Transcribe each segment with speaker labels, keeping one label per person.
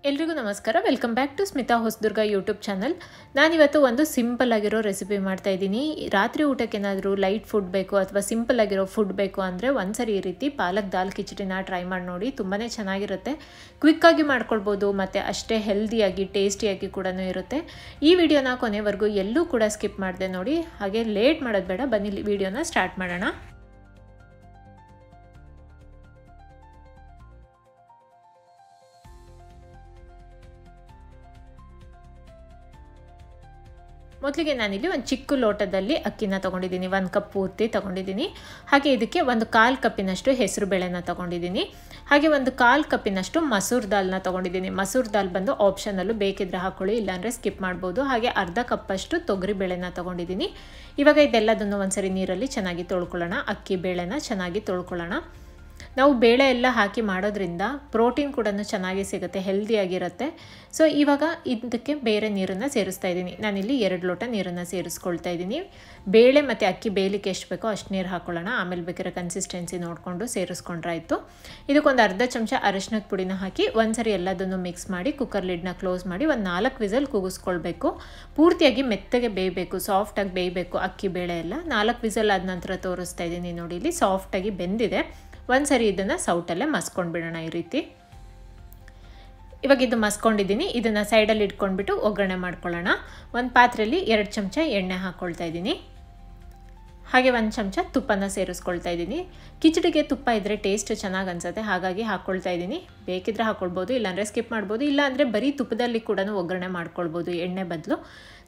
Speaker 1: ಎಲ್ರಿಗೂ ನಮಸ್ಕಾರ. Welcome back to Smita Hosadurga YouTube channel. ನಾನಿವತ್ತು ಒಂದು ಸಿಂಪಲ್ ಆಗಿರೋ ರೆಸಿಪಿ ಮಾಡ್ತಾ ಇದ್ದೀನಿ. ರಾತ್ರಿ ಊಟಕ್ಕೆ ಏನಾದರೂ ಲೈಟ್ ಫುಡ್ ಬೇಕು ಅಥವಾ ಸಿಂಪಲ್ ಆಗಿರೋ ಫುಡ್ ಬೇಕು ಅಂದರೆ ಒಂದ್ಸರಿ ಈ ರೀತಿ ಪಾಲಕ್ ದಾಲ್ ಕಿಚಡಿನ ಟ್ರೈ ಮಾಡಿ ನೋಡಿ. ತುಂಬಾ ಚೆನ್ನಾಗಿರುತ್ತೆ, ಕ್ವಿಕ್ಕಾಗಿ ಮಾಡ್ಕೊಳ್ಬೋದು ಮತ್ತು ಅಷ್ಟೇ ಹೆಲ್ದಿಯಾಗಿ ಟೇಸ್ಟಿಯಾಗಿ ಕೂಡ ಇರುತ್ತೆ. ಈ ವಿಡಿಯೋನ ಕೊನೆವರೆಗೂ ಎಲ್ಲೂ ಕೂಡ ಸ್ಕಿಪ್ ಮಾಡಿದೆ ನೋಡಿ. ಹಾಗೆ ಲೇಟ್ ಮಾಡೋದು ಬೇಡ, ಬನ್ನಿ ವಿಡಿಯೋನ ಸ್ಟಾರ್ಟ್ ಮಾಡೋಣ. ಮೊದಲಿಗೆ ನಾನಿಲ್ಲಿ ಒಂದು ಚಿಕ್ಕ ಲೋಟದಲ್ಲಿ ಅಕ್ಕಿನ ತೊಗೊಂಡಿದ್ದೀನಿ, 1 ಕಪ್ ಪೂರ್ತಿ ತೊಗೊಂಡಿದ್ದೀನಿ. ಹಾಗೆ ಇದಕ್ಕೆ ಒಂದು 1/4 ಕಪ್ಪಿನಷ್ಟು ಹೆಸರು ಬೇಳೆನ ತೊಗೊಂಡಿದ್ದೀನಿ. ಹಾಗೆ ಒಂದು 1/4 ಕಪ್ಪಿನಷ್ಟು ಮಸೂರ್ ದಾಲ್ನ ತೊಗೊಂಡಿದ್ದೀನಿ. ಮಸೂರ್ ದಾಲ್ ಬಂದು ಆಪ್ಷನಲ್ಲು, ಬೇಕಿದ್ರೆ ಹಾಕ್ಕೊಳ್ಳಿ, ಇಲ್ಲಾಂದರೆ ಸ್ಕಿಪ್ ಮಾಡ್ಬೋದು. ಹಾಗೆ ಅರ್ಧ ಕಪ್ಪಷ್ಟು ತೊಗರಿ ಬೇಳೆನ ತೊಗೊಂಡಿದ್ದೀನಿ. ಇವಾಗ ಇದೆಲ್ಲದನ್ನು ಒಂದ್ಸರಿ ನೀರಲ್ಲಿ ಚೆನ್ನಾಗಿ ತೊಳ್ಕೊಳ್ಳೋಣ. ಅಕ್ಕಿ ಬೇಳೆನ ಚೆನ್ನಾಗಿ ತೊಳ್ಕೊಳ್ಳೋಣ. ನಾವು ಬೇಳೆ ಎಲ್ಲ ಹಾಕಿ ಮಾಡೋದ್ರಿಂದ ಪ್ರೋಟೀನ್ ಕೂಡ ಚೆನ್ನಾಗಿ ಸಿಗುತ್ತೆ, ಹೆಲ್ದಿಯಾಗಿರುತ್ತೆ. ಸೊ ಇವಾಗ ಇದಕ್ಕೆ ಬೇರೆ ನೀರನ್ನು ಸೇರಿಸ್ತಾ ಇದ್ದೀನಿ. ನಾನಿಲ್ಲಿ 2 ಲೋಟ ನೀರನ್ನು ಸೇರಿಸ್ಕೊಳ್ತಾ ಇದ್ದೀನಿ. ಬೇಳೆ ಮತ್ತು ಅಕ್ಕಿ ಬೇಯಲಿಕ್ಕೆ ಎಷ್ಟು ಬೇಕೋ ಅಷ್ಟು ನೀರು ಹಾಕ್ಕೊಳ್ಳೋಣ. ಆಮೇಲೆ ಬೇಕಾದ್ರೆ ಕನ್ಸಿಸ್ಟೆನ್ಸಿ ನೋಡಿಕೊಂಡು ಸೇರಿಸ್ಕೊಂಡ್ರಾಯ್ತು. ಇದಕ್ಕೊಂದು ಅರ್ಧ ಚಮಚ ಅರಿಶಿನದ ಪುಡಿನ ಹಾಕಿ ಒಂದ್ಸರಿ ಎಲ್ಲದನ್ನು ಮಿಕ್ಸ್ ಮಾಡಿ ಕುಕ್ಕರ್ ಲಿಡ್ನ ಕ್ಲೋಸ್ ಮಾಡಿ ಒಂದು 4 ವಿಸಲ್ ಕೂಗಿಸ್ಕೊಳ್ಬೇಕು. ಪೂರ್ತಿಯಾಗಿ ಮೆತ್ತಗೆ ಬೇಯಬೇಕು, ಸಾಫ್ಟಾಗಿ ಬೇಯಬೇಕು ಅಕ್ಕಿ ಬೇಳೆ ಎಲ್ಲ. 4 ವಿಸಲ್ ಆದ ನಂತರ ತೋರಿಸ್ತಾ ಇದ್ದೀನಿ ನೋಡಿ, ಇಲ್ಲಿ ಸಾಫ್ಟಾಗಿ ಬೆಂದಿದೆ. ಒಂದ್ಸರಿ ಇದನ್ನು ಸೌಟಲ್ಲೇ ಮಸ್ಕೊಂಡು ಬಿಡೋಣ ಈ ರೀತಿ. ಇವಾಗ ಇದು ಮಸ್ಕೊಂಡಿದ್ದೀನಿ. ಇದನ್ನು ಸೈಡಲ್ಲಿ ಇಟ್ಕೊಂಡ್ಬಿಟ್ಟು ಒಗ್ಗರಣೆ ಮಾಡ್ಕೊಳ್ಳೋಣ. ಒಂದು ಪಾತ್ರೆಯಲ್ಲಿ 2 ಚಮಚ ಎಣ್ಣೆ ಹಾಕ್ಕೊಳ್ತಾ ಇದ್ದೀನಿ. ಹಾಗೆ 1 ಚಮಚ ತುಪ್ಪನ ಸೇರಿಸ್ಕೊಳ್ತಾ ಇದ್ದೀನಿ. ಕಿಚಡಿಗೆ ತುಪ್ಪ ಇದ್ದರೆ ಟೇಸ್ಟ್ ಚೆನ್ನಾಗಿ ಅನಿಸುತ್ತೆ, ಹಾಗಾಗಿ ಹಾಕ್ಕೊಳ್ತಾ ಇದ್ದೀನಿ. ಬೇಕಿದ್ರೆ ಹಾಕ್ಕೊಳ್ಬೋದು, ಇಲ್ಲಾಂದರೆ ಸ್ಕಿಪ್ ಮಾಡ್ಬೋದು. ಇಲ್ಲಾಂದರೆ ಬರೀ ತುಪ್ಪದಲ್ಲಿ ಕೂಡ ಒಗ್ಗರಣೆ ಮಾಡ್ಕೊಳ್ಬೋದು ಎಣ್ಣೆ ಬದಲು.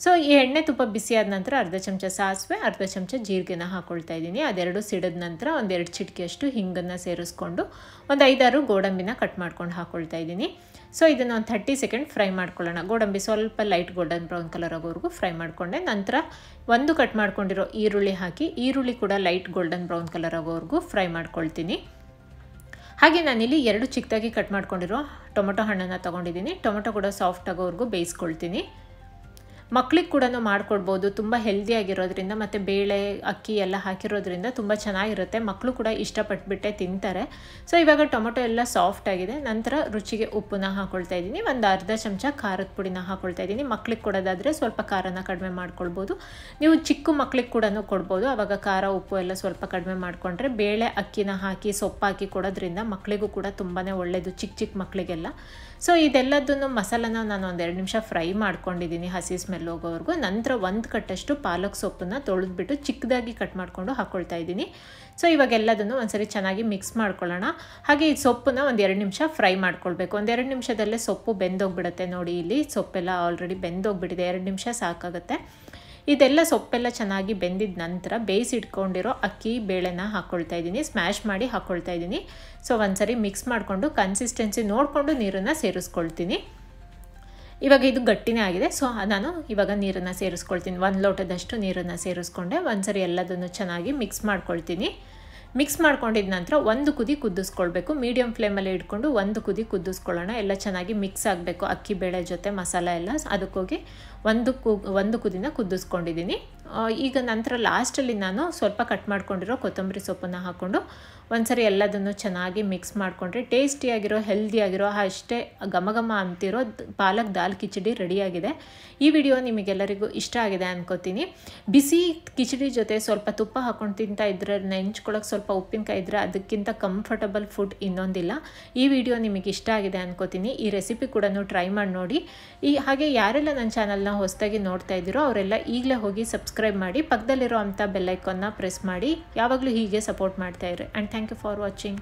Speaker 1: ಸೊ ಈ ಎಣ್ಣೆ ತುಪ್ಪ ಬಿಸಿಯಾದ ನಂತರ ಅರ್ಧ ಚಮಚ ಸಾಸಿವೆ, ಅರ್ಧ ಚಮಚ ಜೀರಿಗೆನ ಹಾಕ್ಕೊಳ್ತಾ ಇದ್ದೀನಿ. ಅದೆರಡು ಸಿಡಿದ ನಂತರ 1-2 ಚಿಟಿಕೆಯಷ್ಟು ಹಿಂಗನ್ನು ಸೇರಿಸ್ಕೊಂಡು ಒಂದು 5-6 ಗೋಡಂಬಿನ ಕಟ್ ಮಾಡ್ಕೊಂಡು ಹಾಕ್ಕೊಳ್ತಾ ಇದ್ದೀನಿ. ಸೊ ಇದನ್ನು ಒಂದು 30 ಸೆಕೆಂಡ್ ಫ್ರೈ ಮಾಡ್ಕೊಳ್ಳೋಣ. ಗೋಡಂಬಿ ಸ್ವಲ್ಪ ಲೈಟ್ ಗೋಲ್ಡನ್ ಬ್ರೌನ್ ಕಲರ್ ಆಗೋವರೆಗೂ ಫ್ರೈ ಮಾಡಿಕೊಂಡೆ. ನಂತರ ಒಂದು ಕಟ್ ಮಾಡ್ಕೊಂಡಿರೋ ಈರುಳ್ಳಿ ಹಾಕಿ, ಈರುಳ್ಳಿ ಕೂಡ ಲೈಟ್ ಗೋಲ್ಡನ್ ಬ್ರೌನ್ ಕಲರ್ ಆಗೋವರೆಗೂ ಫ್ರೈ ಮಾಡ್ಕೊಳ್ತೀನಿ. ಹಾಗೆ ನಾನಿಲ್ಲಿ 2 ಚಿಕ್ಕದಾಗಿ ಕಟ್ ಮಾಡ್ಕೊಂಡಿರೋ ಟೊಮೊಟೊ ಹಣ್ಣನ್ನು ತೊಗೊಂಡಿದ್ದೀನಿ. ಟೊಮೊಟೊ ಕೂಡ ಸಾಫ್ಟ್ ಆಗೋವರೆಗೂ ಬೇಯಿಸ್ಕೊಳ್ತೀನಿ. ಮಕ್ಳಿಗೆ ಕೂಡ ಮಾಡ್ಕೊಡ್ಬೋದು, ತುಂಬ ಹೆಲ್ದಿಯಾಗಿರೋದ್ರಿಂದ ಮತ್ತು ಬೇಳೆ ಅಕ್ಕಿ ಎಲ್ಲ ಹಾಕಿರೋದ್ರಿಂದ ತುಂಬ ಚೆನ್ನಾಗಿರುತ್ತೆ. ಮಕ್ಕಳು ಕೂಡ ಇಷ್ಟಪಟ್ಟುಬಿಟ್ಟೆ ತಿಂತಾರೆ. ಸೊ ಇವಾಗ ಟೊಮೊಟೊ ಎಲ್ಲ ಸಾಫ್ಟ್ ಆಗಿದೆ. ನಂತರ ರುಚಿಗೆ ಉಪ್ಪನ್ನ ಹಾಕ್ಕೊಳ್ತಾ ಇದ್ದೀನಿ. ಒಂದು ಅರ್ಧ ಚಮಚ ಖಾರದ ಪುಡಿನ ಹಾಕ್ಕೊಳ್ತಾ ಇದ್ದೀನಿ. ಮಕ್ಳಿಗೆ ಕೊಡೋದಾದರೆ ಸ್ವಲ್ಪ ಖಾರನ ಕಡಿಮೆ ಮಾಡ್ಕೊಳ್ಬೋದು. ನೀವು ಚಿಕ್ಕ ಮಕ್ಳಿಗೆ ಕೂಡ ಕೊಡ್ಬೋದು. ಆವಾಗ ಖಾರ ಉಪ್ಪು ಎಲ್ಲ ಸ್ವಲ್ಪ ಕಡಿಮೆ ಮಾಡಿಕೊಂಡ್ರೆ ಬೇಳೆ ಅಕ್ಕಿನ ಹಾಕಿ ಸೊಪ್ಪು ಹಾಕಿ ಕೊಡೋದ್ರಿಂದ ಮಕ್ಕಳಿಗೂ ಕೂಡ ತುಂಬಾ ಒಳ್ಳೆಯದು, ಚಿಕ್ಕ ಮಕ್ಕಳಿಗೆಲ್ಲ. ಸೊ ಇದೆಲ್ಲದನ್ನು ಮಸಾಲನ ನಾನು 1-2 ನಿಮಿಷ ಫ್ರೈ ಮಾಡ್ಕೊಂಡಿದ್ದೀನಿ, ಹಸಿ ಸ್ಮೆಲ್ ಹೋಗೋವರೆಗೂ. ನಂತರ 1 ಕಟ್ಟಷ್ಟು ಪಾಲಕ್ ಸೊಪ್ಪನ್ನು ತೊಳೆದ್ಬಿಟ್ಟು ಚಿಕ್ಕದಾಗಿ ಕಟ್ ಮಾಡಿಕೊಂಡು ಹಾಕ್ಕೊಳ್ತಾ ಇದ್ದೀನಿ. ಸೊ ಇವಾಗ ಎಲ್ಲದನ್ನು ಒಂದ್ಸರಿ ಚೆನ್ನಾಗಿ ಮಿಕ್ಸ್ ಮಾಡ್ಕೊಳ್ಳೋಣ. ಹಾಗೆ ಈ ಸೊಪ್ಪನ್ನ 1-2 ನಿಮಿಷ ಫ್ರೈ ಮಾಡ್ಕೊಳ್ಬೇಕು. 1-2 ನಿಮಿಷದಲ್ಲೇ ಸೊಪ್ಪು ಬೆಂದೋಗ್ಬಿಡುತ್ತೆ ನೋಡಿ. ಇಲ್ಲಿ ಸೊಪ್ಪೆಲ್ಲ ಆಲ್ರೆಡಿ ಬೆಂದೋಗ್ಬಿಟ್ಟಿದೆ, 2 ನಿಮಿಷ ಸಾಕಾಗುತ್ತೆ. ಇದೆಲ್ಲ ಸೊಪ್ಪೆಲ್ಲ ಚೆನ್ನಾಗಿ ಬೆಂದಿದ ನಂತರ ಬೇಯಿಸಿಟ್ಕೊಂಡಿರೋ ಅಕ್ಕಿ ಬೇಳೆನ ಹಾಕ್ಕೊಳ್ತಾ ಇದ್ದೀನಿ. ಸ್ಮ್ಯಾಶ್ ಮಾಡಿ ಹಾಕ್ಕೊಳ್ತಾ ಇದ್ದೀನಿ. ಸೊ ಒಂದ್ಸರಿ ಮಿಕ್ಸ್ ಮಾಡಿಕೊಂಡು ಕನ್ಸಿಸ್ಟೆನ್ಸಿ ನೋಡಿಕೊಂಡು ನೀರನ್ನು ಸೇರಿಸ್ಕೊಳ್ತೀನಿ. ಇವಾಗ ಇದು ಗಟ್ಟಿನೇ ಆಗಿದೆ. ಸೊ ನಾನು ಇವಾಗ ನೀರನ್ನು ಸೇರಿಸ್ಕೊಳ್ತೀನಿ. 1 ಲೋಟದಷ್ಟು ನೀರನ್ನು ಸೇರಿಸ್ಕೊಂಡೆ. ಒಂದ್ಸರಿ ಎಲ್ಲದನ್ನು ಚೆನ್ನಾಗಿ ಮಿಕ್ಸ್ ಮಾಡ್ಕೊಳ್ತೀನಿ. ಮಿಕ್ಸ್ ಮಾಡ್ಕೊಂಡಿದ ನಂತರ 1 ಕುದಿ ಕುದಿಸ್ಕೊಳ್ಬೇಕು. ಮೀಡಿಯಮ್ ಫ್ಲೇಮಲ್ಲಿ ಇಟ್ಕೊಂಡು 1 ಕುದಿ ಕುದಿಸ್ಕೊಳ್ಳೋಣ. ಎಲ್ಲ ಚೆನ್ನಾಗಿ ಮಿಕ್ಸ್ ಆಗಬೇಕು ಅಕ್ಕಿ ಬೇಳೆ ಜೊತೆ ಮಸಾಲ ಎಲ್ಲ. ಅದಕ್ಕೋಗಿ 1 ಕುದಿನ ಕುದಿಸ್ಕೊಂಡಿದ್ದೀನಿ. ಈಗ ನಂತರ ಲಾಸ್ಟಲ್ಲಿ ನಾನು ಸ್ವಲ್ಪ ಕಟ್ ಮಾಡ್ಕೊಂಡಿರೋ ಕೊತ್ತಂಬರಿ ಸೊಪ್ಪನ್ನು ಹಾಕ್ಕೊಂಡು ಒಂದ್ಸರಿ ಎಲ್ಲದನ್ನು ಚೆನ್ನಾಗಿ ಮಿಕ್ಸ್ ಮಾಡಿಕೊಂಡ್ರೆ ಟೇಸ್ಟಿಯಾಗಿರೋ ಹೆಲ್ದಿಯಾಗಿರೋ ಅಷ್ಟೇ ಘಮ ಅಂತಿರೋ ಪಾಲಕ್ ದಾಲ್ ಕಿಚಡಿ ರೆಡಿಯಾಗಿದೆ. ಈ ವಿಡಿಯೋ ನಿಮಗೆಲ್ಲರಿಗೂ ಇಷ್ಟ ಆಗಿದೆ ಅನ್ಕೋತೀನಿ. ಬಿಸಿ ಕಿಚಡಿ ಜೊತೆ ಸ್ವಲ್ಪ ತುಪ್ಪ ಹಾಕ್ಕೊಂಡು ತಿಂತಾ ಇದ್ದರೆ, ನೆಂಚ್ಕೊಳ್ಳೋಕೆ ಸ್ವಲ್ಪ ಉಪ್ಪಿನಕಾಯಿ ಇದ್ದರೆ ಅದಕ್ಕಿಂತ ಕಂಫರ್ಟಬಲ್ ಫುಡ್ ಇನ್ನೊಂದಿಲ್ಲ. ಈ ವಿಡಿಯೋ ನಿಮಗೆ ಇಷ್ಟ ಆಗಿದೆ ಅನ್ಕೋತೀನಿ. ಈ ರೆಸಿಪಿ ಕೂಡ ಟ್ರೈ ಮಾಡಿ ನೋಡಿ. ಹಾಗೆ ಯಾರೆಲ್ಲ ನನ್ನ ಚಾನಲ್ನ ಹೊಸದಾಗಿ ನೋಡ್ತಾ ಇದ್ದೀರೋ ಅವರೆಲ್ಲ ಈಗಲೇ ಹೋಗಿ ಸಬ್ಸ್ಕ್ರೈಬ್ ಮಾಡಿ, ಪಕ್ಕದಲ್ಲಿರೋ ಅಂಥ ಬೆಲ್ ಐಕಾನ್ನ ಪ್ರೆಸ್ ಮಾಡಿ. ಯಾವಾಗಲೂ ಹೀಗೆ ಸಪೋರ್ಟ್ ಮಾಡ್ತಾ ಇರಿ. And thank you for watching.